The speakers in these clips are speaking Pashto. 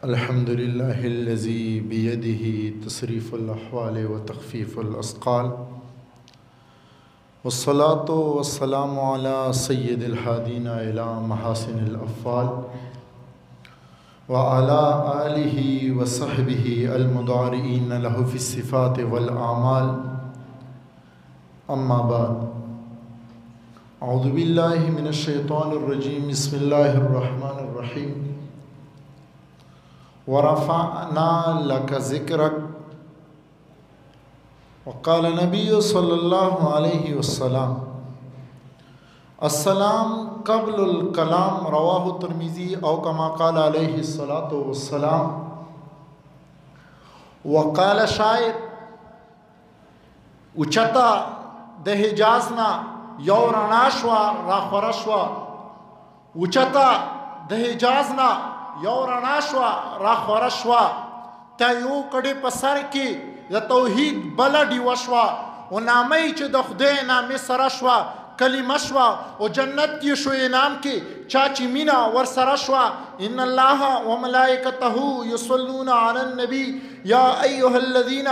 الحمد لله الذي بيده تصريف الأحوال وتخفيف الأثقال، والصلاة والسلام على سيد الهادين إلى محاسن الأفعال وعلى آله وصحبه المضارئين له في الصفات والأعمال. أما بعد، أعوذ بالله من الشيطان الرجيم. بسم الله الرحمن الرحيم. ورفعنا لك ذكرك. وقال النبي صلى الله عليه وسلم: السلام قبل الكلام. رواه الترمذي أو كما قال عليه الصلاة والسلام. وقال شاعر: اوچتا د حجازنا یو رڼا شوه راخوره شوه، اوچتا د حجازنا یو رڼا شوه راخوره شوه، تا یو کډې په سر کې د توحید بله ډیوه شوه، و نامه یې چې د خدای نامې سره شوه کلمه شوه، او جنت کې شو انعام کې چا چې مینه ورسره شوه. ان الله وملائکته یصلون علی النبی یا ایها الذین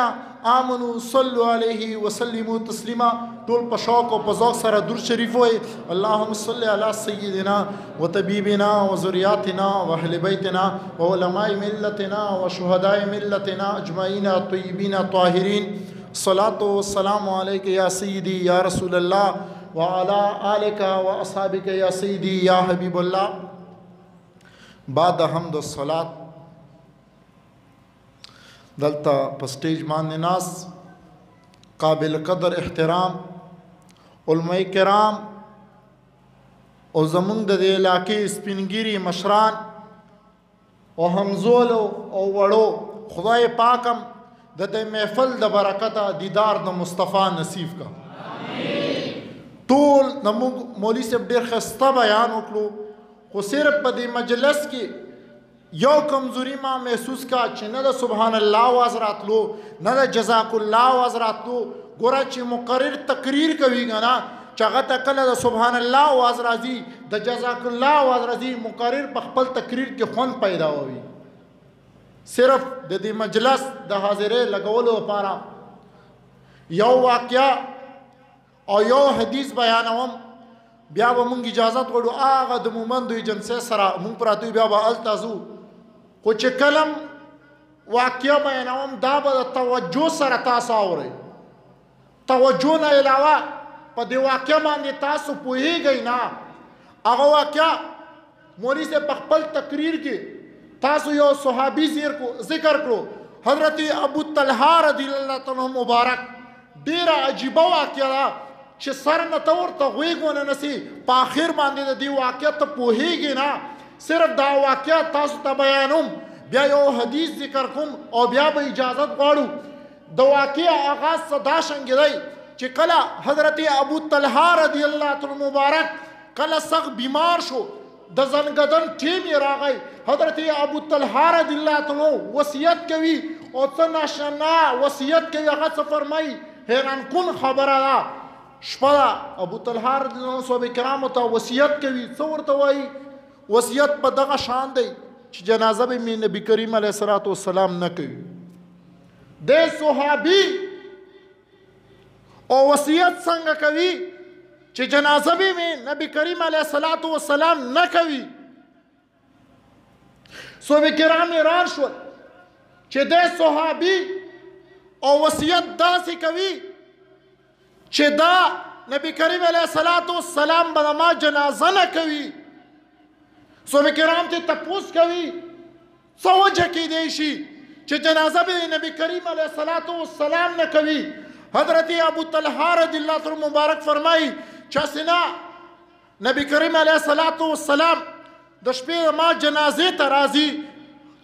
آمنوا صلوا علیه وسلموا تسلیما. ټول په شوق او په ذوق سره درود شریف وایي. اللهم صل علی سیدنا وطبیبنا وذریاتنا واهل بیتنا وعلماء ملتنا وشهداء ملتنا اجمعین طیبین طاهرین. الصلاة والسلام علیک یا سیدی یا رسول اللہ وعلى آلک واصحابک یا سیدی یا حبیب اللہ. بعد حمد والصلاة دلتا په سټیج باندې ناس قابل قدر احترام علماء کرام او زمونږ د دې علاقې سپینګیري مشران او همزولو او وړو، خدای پاکم د دې محفل د برکته دیدار د مصطفی نصیب کا. ټول زمونږ مولوي صاحب ډېر ښایسته بیان وکړو، خو صرف په دې مجلس کې یو کمزوری ما محسوس کا چې نه د سبحان الله آواز راتلو نه د جزاک الله آواز راتلو. ګوره چې مقرر تقریر کوي که نه چې هغه ته کله د سبحان الله آواز راځي د جزاک الله آواز راځي، مقرر په خپل تقریر کې خوند پیدا وي. صرف د دې مجلس د حاضرۍ لګولو لپاره یو واقعه او یو حدیث بیانوم، بیا به مونږ اجازت غواړو هغه د مومندو ایجنسۍ سره مونږ پراته بیا به هلته ځو. خو چې کلم واقعه بیانوم دا به د توجه سره تاسو اورئ، توجه نه علاوه په دې واقعه باندې تاسو پوهیږئ نه. هغه واقعه مولوي صاحب په خپل تقریر کې تاسو یو صحابي ذکر کړو، حضرت ابو طلحه رضی الله تعالی مبارک. ډېره عجیبه واقعه ده چې سر نه ته ورته غوږ ونه نسي، په آخر باندې د دې واقعه ته پوهیږي نه. صرف دا واقعه تاسو ته بیانوم، بیا یو حدیث ذکر کوم او بیا به اجازت غواړو. د واقعه آغاز څه دا شانګې دی چې کله حضرت ابو طلحه رضی الله تعالی مبارک کله سخت بیمار شو، د زنګدن ټیم یې راغی. حضرت ابو طلحه رضی الله تعالی وصیت کوي او څه ناشنا وصیت کوي، هغه څه فرمایي حیران کن خبره ده. شپه ابو طلحه رضی الله عنه صحابه کرامو ته وصیت کوي. څه ورته وایي؟ وصیت په دغه شان دی چې جنازه به مې نبي کریم علیه الصلاة والسلام نه کوي. د صحابي او وصیت څنګه کوي چې جنازه به مې نبي کریم علیه الصلاة والسلام نه کوي. صحابه کرام حیران شول چې د صحابي او وصیت داسې کوي چې دا نبی کریم علیه الصلاة والسلام به ما جنازه نه کوي. صحابه کرام ته تپوس کوي څه وجه کیدی شي چې جنازه به نبی کریم علیه الصلاة والسلام نه کوي. حضرت ابو طلحه رضی الله تعالی مبارک فرمایي چې سنا نبی کریم علیه الصلاة والسلام د شپې ما جنازې ته راځي،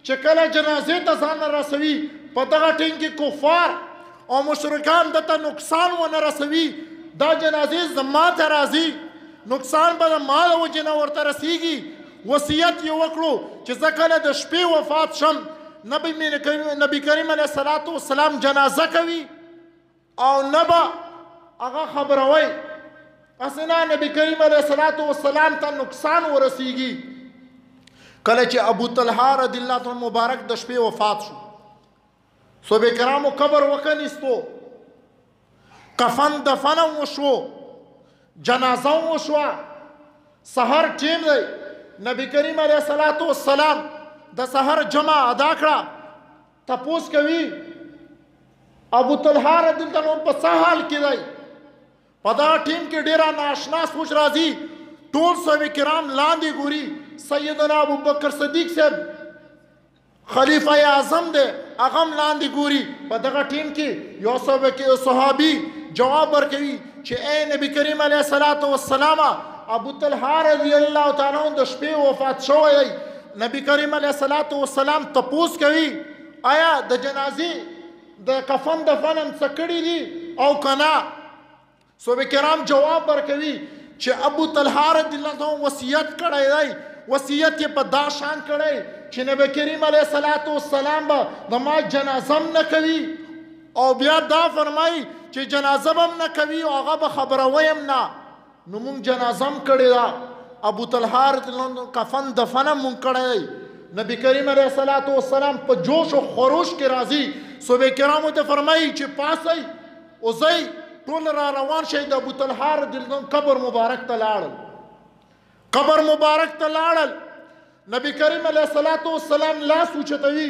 چې کله جنازې ته ځان رسوي په دغه ټیم کې کفار او مشرکان دته نقصان ونه رسوي، دا جنازې زما ته راځي، نقصان به د ما د وجې نه ورته رسیږي. وصیت یې وکړو چې زه کله د شپې وفات شم نبی کریم علیه الصلاة والسلام جنازه کوي او نه به هغه خبروي، اسنا نبی کریم علیه الصلاة والسلام ته نقصان ورسیږي. کله چې ابو طلحه رضی الله عنه مبارک د شپې وفات شو صحابه کرامو قبر وکنیستو کفن دفن وشو جنازه وشو سحر ټیم دی نبی کریم علیه الصلاۃ والسلام د سحر جمع ادا کړه تپوس کوي ابو طلحه رضی الله عنه په سحال کې دی په دا ټیم کې ډیره ناشنا سوچ راځي ټول صحابه کرام لاندې ګوري سیدنا ابو بکر صدیق صاحب خلیفہ اعظم دی هغه هم لاندې ګوري په دغه ټیم کې یو صحابي جواب ورکوي چې اے نبی کریم علیه الصلاۃ والسلام ابو طلحه رضی الله تعالی عنہ د شپې وفات شوی دی نبی کریم علیه الصلاۃ والسلام تپوس کوي آیا د جنازې د کفن دفن هم څه کړي دي او کنا صحابه کرام جواب ورکوي چې ابو طلحه رضی الله عنه وصیت کړی دی وصیت یې په دا شان کړی چې نبی کریم علیه الصلاۃ والسلام به د ما جنازه هم نه کوي او بیا دا فرمایي چې جنازه به هم نه کوي او هغه به خبروي هم نه نو مونږ جنازه هم کړې ده ابو طلحه رضی الله عنه کفن دفن هم مونږ کړی دی نبی کریم علیه الصلاۃ والسلام په جوش و خروش کې راځي صحابه کرامو ته فرمایي چې پاسئ اوځئ ټول را روان شئ د ابو طلحه رضی الله عنه قبر مبارک ته لاړل قبر مبارک ته لاړل نبی کریم علیه الصلاۃ والسلام لاس اوچتوي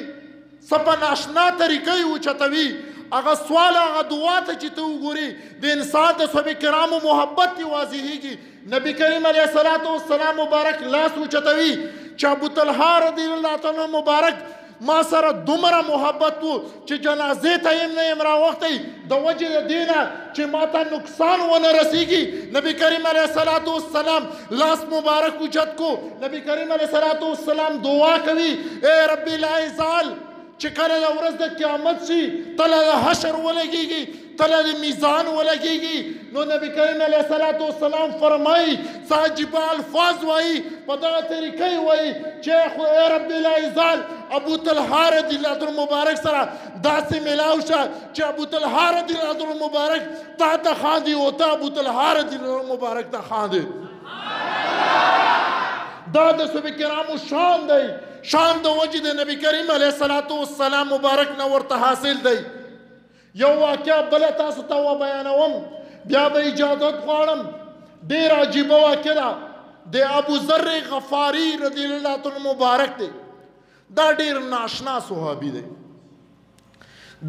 څه په ناشنا طریقه یې اوچتوي هغه سوال هغه دعا ته چې ته وګورې د انسان د صحابه کرامو محبت یې واضحېږي نبی کریم علیه الصلاۃ والسلام مبارک لاس اوچتوي چې ابو طلحه رضی الله عنه مبارک ما سره دومره محبت وو چې جنازې ته یې نه یم راوختی د وجې د دې نه چې ما ته نقصان ونه رسیږي نبی کریم علیه الصلاۃ والسلام لاس مبارک اوچت کو نبی کریم علیه الصلاۃ والسلام دعا کوي اے رب لا یزال چې کله د ورځ د قیامت شي تله د حشر ولګېږي تله د میزان ولګېږي نو نبی کریم علیه الصلاۃ والسلام فرمایي ساجبه الفاظ وایي په دغه طریقه یې وایي چې خو اے رب لا یزال ابو طلحه رضی الله عنه مبارک سره داسې میلاو شه چې ابو طلحه رضی الله عنه مبارک تا ته خاندي او ته ابو طلحه رضی الله عنه مبارک ته خاندي دا د صحابه کرامو شان دی شان د وجې د نبی کریم علیه الصلاۃ والسلام مبارک نه ورته حاصل دی یو واقعه بله تاسو ته وبیانوم بیا به اجازت غواړم ډېره عجیبه واقعه ده د ابو ذر غفاري رضی الله عنه مبارک دی دا ډېر ناشنا صحابي دی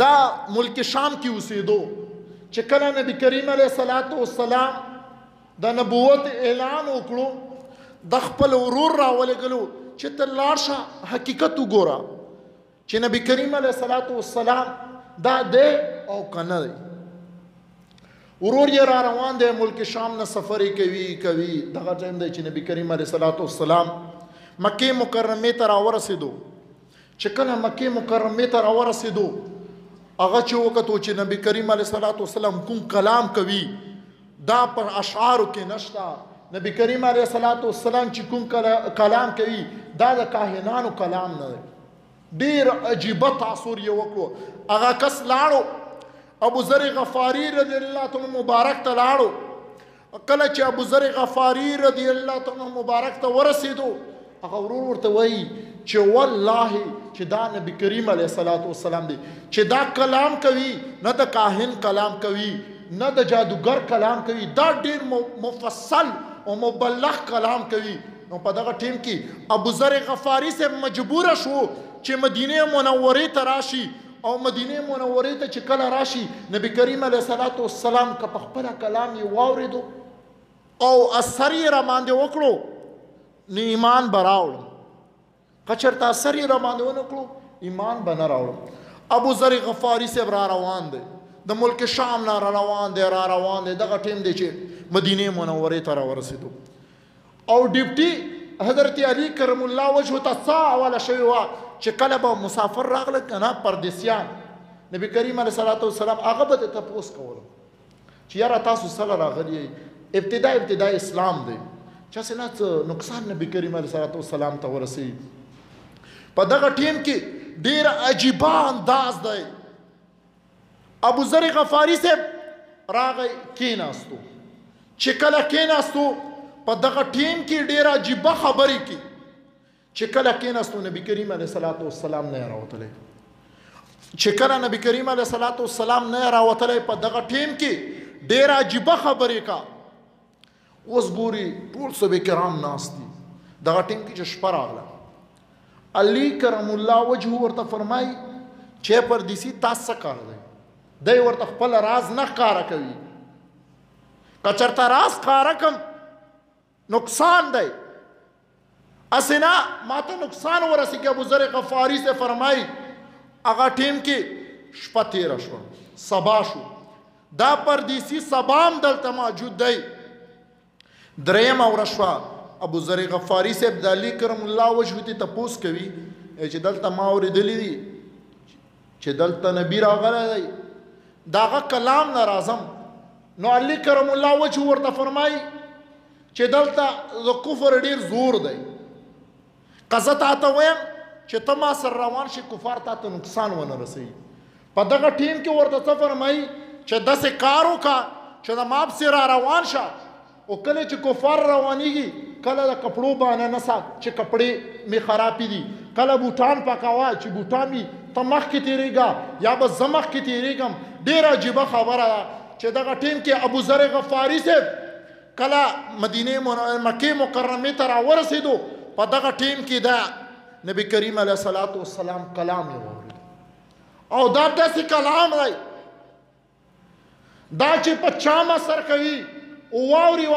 دا ملک شام کې اوسېدو چې کله نبی کریم علیه الصلاۃ والسلام د نبوت اعلان وکړو د خپل ورور راولېږلو چې ته لاړ شه حقیقت وګوره چې نبی کریم علیه الصلاۃ والسلام دا دی او که نه دی ورور یې را روان دی ملک شام نه سفر یې کوي دغه ټایم دی چې نبی کریم علیه الصلاۃ والسلام مکې مکرمې ته راورسېدو چې کله مکې مکرمې ته راورسېدو هغه چې وکتو چې نبی کریم علیه الصلاۃ والسلام کوم کلام کوي دا پر اشعارو کې نشته نبی کریم علیه الصلاۃ والسلام چې کوم کلام کوي دا د کاهنانو کلام نه دی ډېر عجیبه تاثر یې وکړو هغه کس لاړو ابو ذر غفاري رضی الله عنه مبارک ته لاړو کله چې ابو ذر غفاري رضی الله عنه مبارک ته ورسېدو هغه ورور ورته وایي چې والله چې دا نبی کریم علیه الصلاۃ والسلام دی چې دا کلام کوي نه د کاهن کلام کوي نه د جادوګر کلام کوي دا ډېر مفصل او مبلغ کلام کوي نو په دغه ټیم کې ابو ذر غفاري صاحب مجبوره شو چې مدینه منورې ته راشي او مدینه منورې ته چې کله راشي نبی کریم علیه الصلاۃ والسلام که په خپله کلام یې واورېدو او اثر یې راباندې وکړو نو ایمان به راوړم که چېرته اثر یې راباندې ونه کړو ایمان به نه راوړم ابو ذر غفاري صاحب را روان دی د ملک شام نه را روان دی دغه ټیم دی چې مدینه منورې ته راورسېدو او ډیپټي حضرت علی کرم الله وجهه ته څه حواله شوې وه چې کله به مسافر راغله که نه پردیسیان نبی کریم علیه الصلاۃ والسلام هغه به د تپوس کولو چې یاره تاسو سره راغلي ابتدا اسلام دی چاسې نه څه نقصان نبی کریم علیه الصلاۃ والسلام ته ورسېږي په دغه ټیم کې ډېر عجیبه انداز دی ابو ذر غفاري صاحب راغی کېناستو چې کله کېناستو په دغه ټیم کې ډېره عجیبه خبرې کې چې کله کېناستو نبی کریم علیه الصلاۃ والسلام نه راوتلی چې کله نبی کریم علیه الصلاۃ والسلام نه راوتلی په دغه ټیم کې ډېر عجیبه خبرې کا اوس ګوري ټول صحابه کرام ناست دي دغه ټیم کې چې شپه راغله علی کرم الله وجهه ورته فرمایي چې پردیسي تاسو څه کار دی دی ورته خپل راز نه ښکاره کوي که چېرته راز ښکاره کړم نقصان دی اسنا ماته نقصان ورسېږي ابوذر غفاري سے فرمایي هغه ټیم کې شپه تېره شوه سبا شو دا پردیسي سبا هم دلته موجود دی درېیمه ورځ شوه ابوذر غفاري صاحب د علي کرم الله وجهه ته تپوس کوي چې دلته ما اورېدلی دي چې دلته نبي راغلی دی د هغه کلام نه راځم نو علي کرم الله وجهه ورته فرمایي چې دلته د کفر ډېر زور دی که زه تا ته وایم چې ته ما سره روان شي کفار تا ته نقصان ونه رسوي په دغه ټیم کې ورته څه فرمایي چې داسې کار وکړه چې د ما پسې را روان شه او کله چې کفار روانېږي کله د کپړو باندې نه سات چې کپړې مې خرابې دي کله بوټان پاکوه چې بوټان مې ته مخکې تېرېږه یا به زه مخکې تېرېږم ډېره عجیبه خبره ده چې دغه ټیم کې ابوذر غفاري صاحب کله مکې مکرمې ته راورسېدو په دغه ټیم کې دا نبی کریم علیه الصلاۃ والسلام کلام یې واورېد او دا داسې کلام دی دا چې په چا هم اثر کوي واوري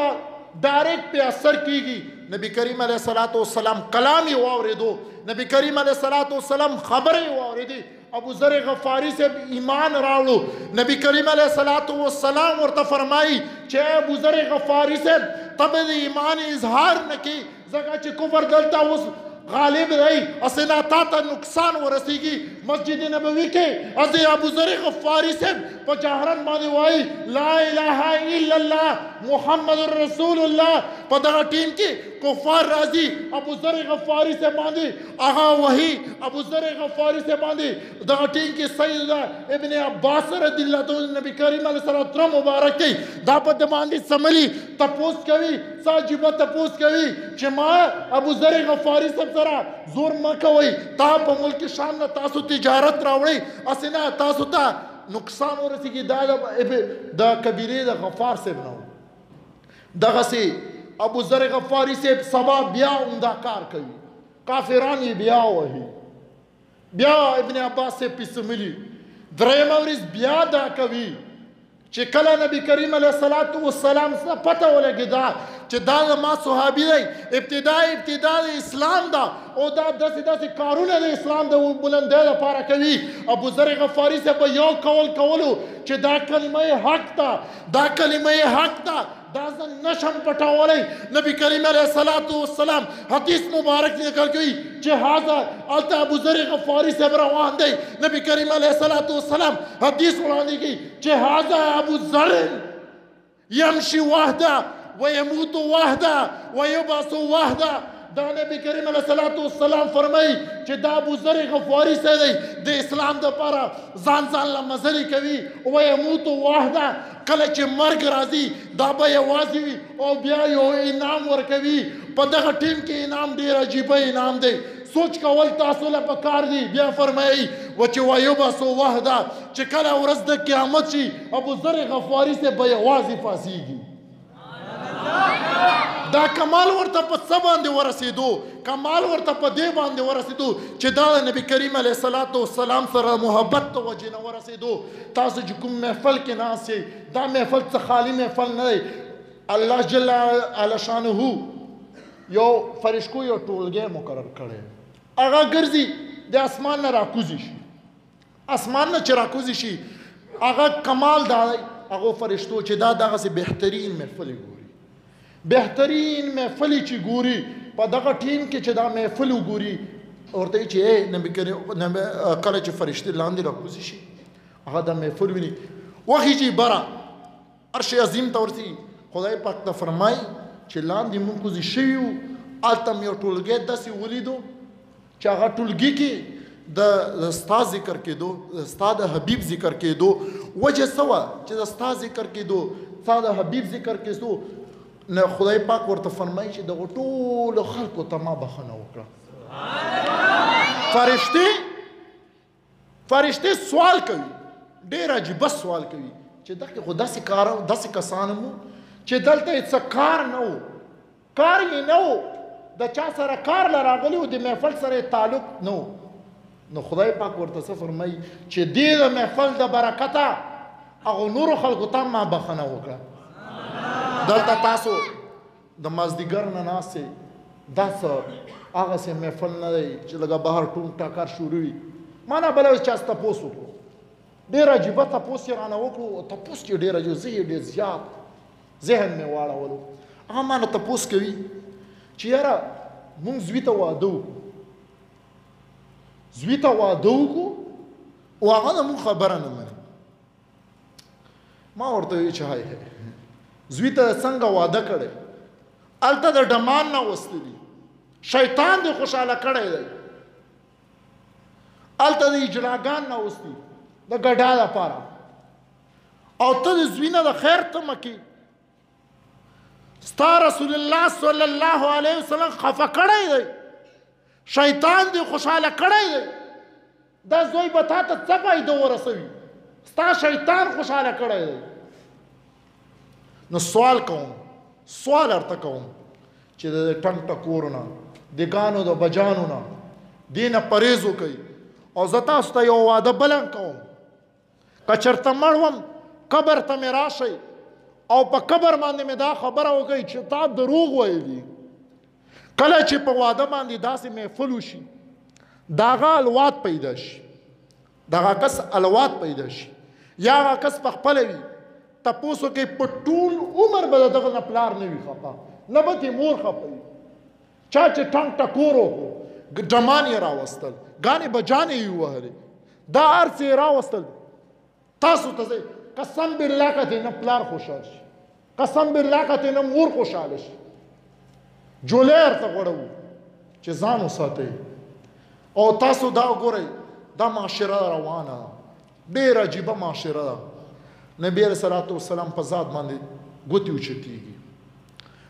ډایرکټ پې اثر کېږي نبی کریم علیه الصلاۃ والسلام کلام یې واورېدو نبی کریم علیه الصلاۃ والسلام خبرې یې واورېدې ابوذر غفاري صاحب ایمان راوړو نبی کریم علیه الصلاۃ والسلام ورته فرمایي چې ابوذر غفاري صاحب ته به د ایمان اظهار نه کړي ځکه چې کفر دلته اوس غالب دی اسنا تا ته نقصان ورسېږي مسجد نبوي کې از ابوذر غفاري صاحب په جهرن باندې وایي لا اله الا الله محمد رسول الله په دغه ټیم کې کفار راځي ابوذر غفاري صاحب باندې هغه وحي ابوذر غفاري صاحب باندې دغه ټیم کې سید ابن عباس رضی الله تعالی نبی کریم علیه السلام مبارک دی دا په د باندې سملی تپوس کوي ساجيبه تپوس کوي چې ما ابوذر غفاري صاحب سره زور ما کوي تا په ملک شام نه تاسو تجارت راوړئ اسنه تاسو ته نقصان ورسېږي دا د کبیرې د غفار صاحب نه و دغسې ابوذر غفاري صاحب سبا بیا عمده کار کوي کافران یې بیا وهي بیا ابن عباس صاحب پې سملي درېیمه ورځ بیا دا کوي چې کله نبی کریم علیه الصلاۃ والسلام څه پته ولګېده چې دا زما صحابي دی ابتدا د اسلام ده او دا داسې کارونه د اسلام د بلندۍ لپاره کوي ابوذر غفاري صاحب به یو کولو چې دا کلمه حق ده دا کلمه حق ده دا زه نشم پټولی نبی کریم علیه الصلاۃ والسلام حدیث مبارک نقل کوي چې هذا هلته ابوذر غفاري صاحب روان دی نبی کریم علیه الصلاۃ والسلام حدیث وړاندې کوي چې هذا ابوذر یمشي وحده ويموت وحده ويبعث وحده دا نبی کریم علیه الصلاۃ والسلام فرمایي چې دا ابوذر غفاري صاحب دی د اسلام دپاره ځان له مزلې کوي ويموت وحده کله چې مرګ راځي دا به یوازې وي او بیا یو انعام ورکوي په دغه ټیم کې انعام ډېر عجیبه انعام دی سوچ کول تاسو له پکار دي بیا فرمایي و چې ویبعث وحده چې کله ورځ د قیامت شي ابوذر غفاري صاحب به یوازې پاسېږي دا کمال ورته په څه باندې ورسېدو کمال ورته په دې باندې ورسېدو چې دا د نبی کریم علیه الصلاۃ والسلام سره محبت د وجې نه ورسېدو تاسو چې کوم محفل کې ناست یئ دا محفل څه خالي محفل نه دی الله جل علی شانه یو فرشتو یو ټولګی مقرر کړی هغه ګرځي د اسمان نه راکوزي شي اسمان نه چې راکوزي شي هغه کمال دا دی هغو فرشتو چې دا دغسې بهترین محفل ګوري بهترین محفل چې ګوري په دغه ټیم کې چې دا محفل وګوري ورته چې نبی کریم کله چې فرشتې لاندې راکوزي شي هغه دا محفل ویني وخیږي بره عرش عظیم ته ورسي خدای پاک ته فرمایي چې لاندې مونږ کوزي شوي وو هلته مې یو ټولګی داسې ولیدو چې هغه ټولګي کې د ستا ذکر کېدو ستا د حبیب ذکر کېدو وجه څه وه چې د ستا ذکر کېدو ستا د حبیب ذکر کېدو نه خدای پاک ورته فرمایي چې دغو ټولو خلکو ته ما بخښنه وکړه فرشتي سوال کوي، ډېر عجیبه سوال کوي چې دغه خو داسې کسان مو چې دلته یې څه کار نه و، کار یې نه و، د چا سره کار له راغلي و، د محفل سره یې تعلق نه و. نو خدای پاک ورته څه فرمایي چې دې د محفل د برکته هغو نورو خلکو ته ما بخښنه وکړه. دلته تاسو د مازدیګر نه ناستې، دا څه هغسې محفل نه دی چې لږه بهر ټونګ ټاکر شروع وي. ما نه بله چا تپوس وکړو، ډېر عجیبه تپوس یې رانه وکړو، تپوس چې ډېر عجیب، زه یې ډېر زیات ذهن مې واړولو. هغه ما نه تپوس کوي چې یاره مونږ زوی ته واده وکړو، زوی ته واده وکړو او هغه د مونږ خبره نه مني. ما ورته وویل چې هی زوی ته څنګه واده کړی، هلته د ډمان نه وستلي، شیطان دې خوشحاله کړی دی، هلته د اجلاګان نه وستي د ګډا لپاره، او ته د زوی نه د خیر تمه کې ستا رسول الله صلی الله علیه وسلم خفه کړی دی، شیطان دې خوشحاله کړی دی، دا زوی به تا ته څه فایده ورسوي، ستا شیطان خوشحاله کړی دی. نو سوال کوم، سوال ارته کوم چې د ټنګ ټکورو نه، د ګانو د بجانو نه دې نه پرهیز وکئ. او زه تاسو ته یو واده بلن کوم، که چېرته مړ وم قبر ته مې راشئ او په قبر باندې مې دا خبره وکئ چې تا دروغ ویلي. کله چې په واده باندې داسې محفل وشي، د هغه الوات پیدا شي، د هغه کس الوات پیدا شي، یا هغه کس په خپله وي، تپوس وکئ په ټول عمر به د دغه نه پلار نه وي خفه، نه به ترې مور خفه وي. چا چې ټنګ ټکور وکړو، ډمان یې راوستل، ګانې بجانې یې ووهلې، دا هر څه یې راوستل. تاسو ته ځئ، قسم بالله که ترې نه پلار خوشحال شي، قسم بالله که ترې نه مور خوشحاله شي. جولی ورته غوړوو چې ځان وساتئ. او تاسو دا وګورئ، دا معاشره روانه ده، ډېر عجیبه معاشره ده. نبی علیه صلات وسلام په ذات باندې ګوتې اوچتېږي،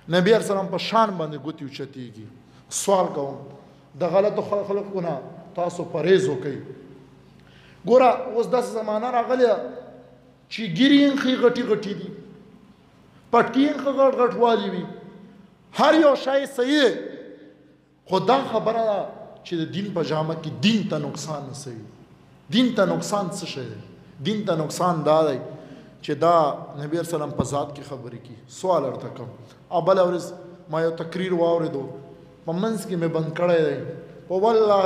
نبی علیه السلام په شان باندې ګوتې اوچتېږي. سوال کوم د غلطو خلقو نه تاسو پرهیز وکئ. ګوره اوس داسې زمانه راغلې ده چې ګیرې نښې غټې غټې دي، پټکي نښې غټ غټ والي وي، هر یو شی صحیح دی، خو دا خبره ده چې د دین په جامه کې دین ته نقصان رسوي. دین ته نقصان څه شی دی؟ دین ته نقصان دا دی چې دا نبی اسلام په ذات کې خبرې کوي. سوال ورته کوم. او بله ورځ ما یو تقریر واورېدو، په منځ کې مې بند کړی دی، په والله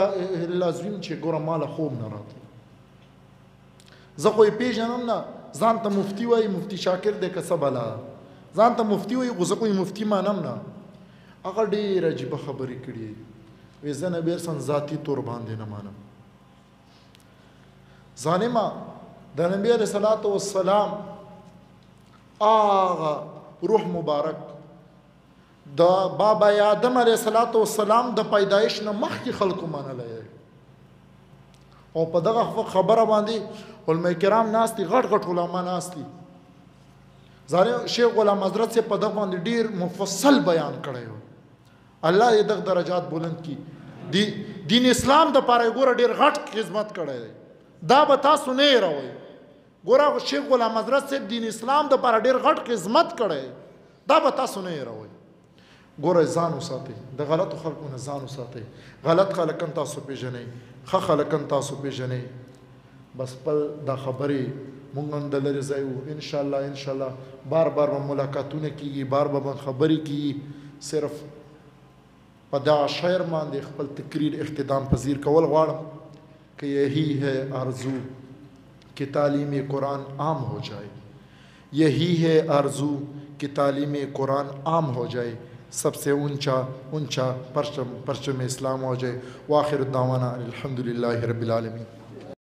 العظیم چې ګوره ماله خوب نه راته، زه خو یې پېژنم نه، ځان ته مفتي وایي، مفتي شاکر دی که څه بلا، ځان ته مفتي وایي خو زه خو یې مفتي مانم نه. هغه ډېر عجیبه خبرې کړي وی زه نبی اسلام ذاتي طور باندې نه مانم. ظالمه د نبی علیه صلات وسلام هغه روح مبارک د بابا آدم علیه صلات وسلام د پیدایش نه مخکې خلکو منلی دی، او په دغه خبره باندې علماء کرام ناستي، غټ غټ علما ناستي. ظالم شیخ غلام حضرت سے په دغه باندې ډېر مفصل بیان کړی و. الله دې دغه درجات بلند کړي. دین اسلام د پاره ګوره ډېر غټ خدمت کړی دی، دا به تاسو نه هېروئ. ګوره شیخ غلام حضرت صاحب دین اسلام د پاره ډېر غټ خدمت کړی، دا به تاسو نه هېروئ. ګوره ځان وساتئ، د غلطو خلکو نه ځان وساتئ. غلط خلکان تاسو پېژنئ، ښه خلکان تاسو پېژنئ. بس خپل دا خبرې مونږ هم د لرې ځای وو. انشاءالله بار بار به ملاقاتونه کېږي، بار به خبرې کېږي. صرف په دغه شعر باندې خپل تقریر اختتام پذیر کول غواړم کہ یہی ہے آرزو کہ تعلیم قرآن عام ہو جائے، یہی ہے آرزو کہ تعلیم قرآن عام ہو جائے، سب سے اونچا پرچم اسلام ہو جائے. وآخر دعوانا الحمدللہ رب العالمین.